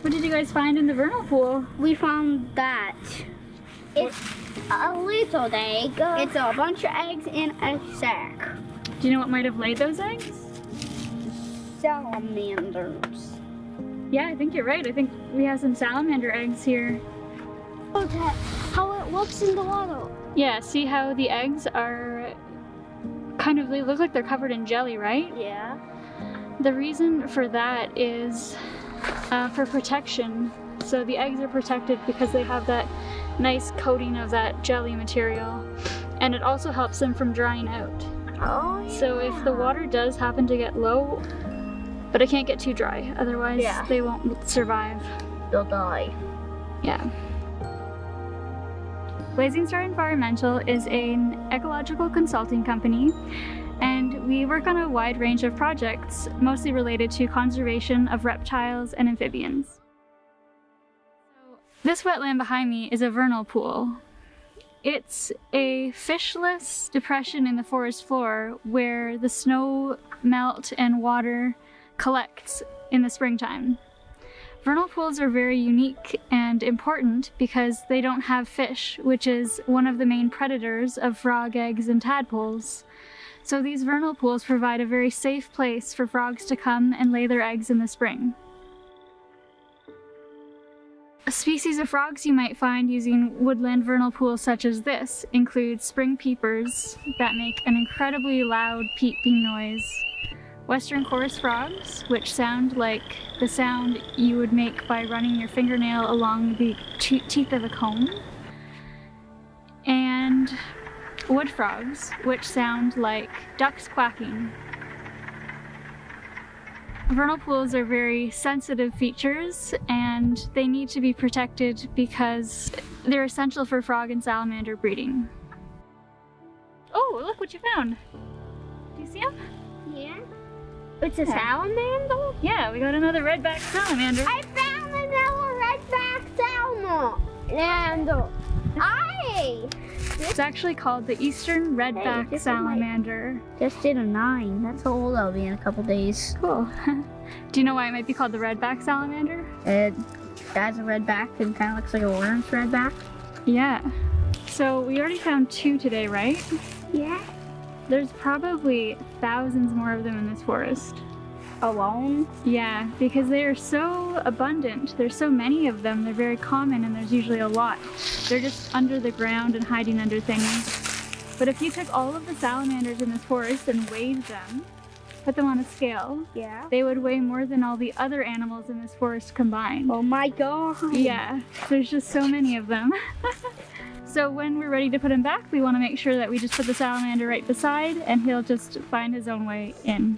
What did you guys find in the vernal pool? We found that. It's a little egg. It's a bunch of eggs in a sack. Do you know what might have laid those eggs? Salamanders. Yeah, I think you're right. I think we have some salamander eggs here. Look at how it looks in the water. Yeah, see how the eggs are they look like they're covered in jelly, right? Yeah. The reason for that is for protection. So the eggs are protected because they have that nice coating of that jelly material, and it also helps them from drying out. Oh, yeah. So if the water does happen to get low, but it can't get too dry, otherwise they won't survive. They'll die. Yeah. Blazing Star Environmental is an ecological consulting company, and we work on a wide range of projects, mostly related to conservation of reptiles and amphibians. This wetland behind me is a vernal pool. It's a fishless depression in the forest floor where the snow melt and water collects in the springtime. Vernal pools are very unique and important because they don't have fish, which is one of the main predators of frog eggs and tadpoles. So these vernal pools provide a very safe place for frogs to come and lay their eggs in the spring. A species of frogs you might find using woodland vernal pools such as this include spring peepers that make an incredibly loud peeping noise, western chorus frogs, which sound like the sound you would make by running your fingernail along the teeth of a comb, and wood frogs, which sound like ducks quacking. Vernal pools are very sensitive features, and they need to be protected because they're essential for frog and salamander breeding. Oh, look what you found! Do you see him? Yeah. It's a salamander? Yeah, we got another redback salamander. I found another redback salamander. It's actually called the Eastern Redback Salamander. Just did a 9. That's how old I'll be in a couple days. Cool. Do you know why it might be called the Redback Salamander? It has a red back and kind of looks like a orange redback. Yeah. So we already found 2 today, right? Yeah. There's probably thousands more of them in this forest. Alone? Yeah, because they are so abundant. There's so many of them. They're very common, and there's usually a lot. They're just under the ground and hiding under things. But if you took all of the salamanders in this forest and weighed them, put them on a scale, they would weigh more than all the other animals in this forest combined. Oh my god! Yeah, there's just so many of them. So when we're ready to put him back, we want to make sure that we just put the salamander right beside, and he'll just find his own way in.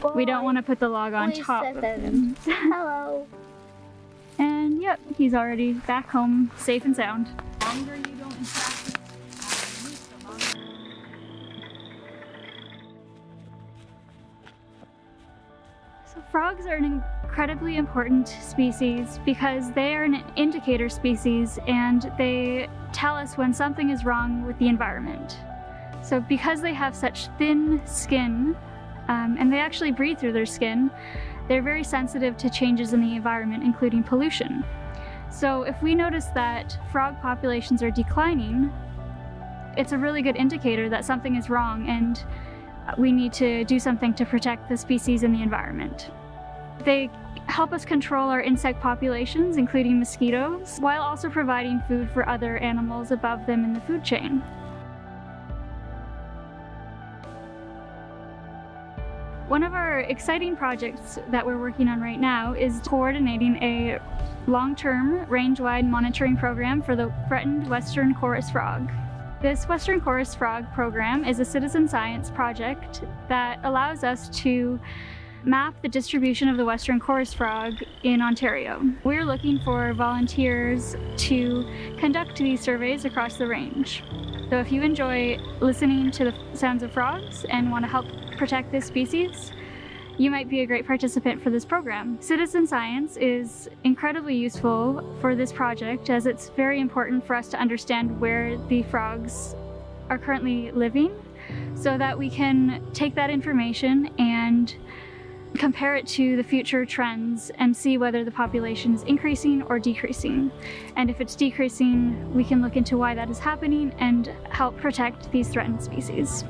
Boy, we don't want to put the log on top of him. Hello. And yep, he's already back home, safe and sound. So frogs are an incredibly important species because they are an indicator species, and they tell us when something is wrong with the environment. So because they have such thin skin, and they actually breathe through their skin, they're very sensitive to changes in the environment, including pollution. So if we notice that frog populations are declining, it's a really good indicator that something is wrong and we need to do something to protect the species and the environment. They help us control our insect populations, including mosquitoes, while also providing food for other animals above them in the food chain. One of our exciting projects that we're working on right now is coordinating a long-term range-wide monitoring program for the threatened western chorus frog. This western chorus frog program is a citizen science project that allows us to map the distribution of the western chorus frog in Ontario. We're looking for volunteers to conduct these surveys across the range. So if you enjoy listening to the sounds of frogs and want to help protect this species, you might be a great participant for this program. Citizen science is incredibly useful for this project, as it's very important for us to understand where the frogs are currently living, so that we can take that information and compare it to the future trends and see whether the population is increasing or decreasing. And if it's decreasing, we can look into why that is happening and help protect these threatened species.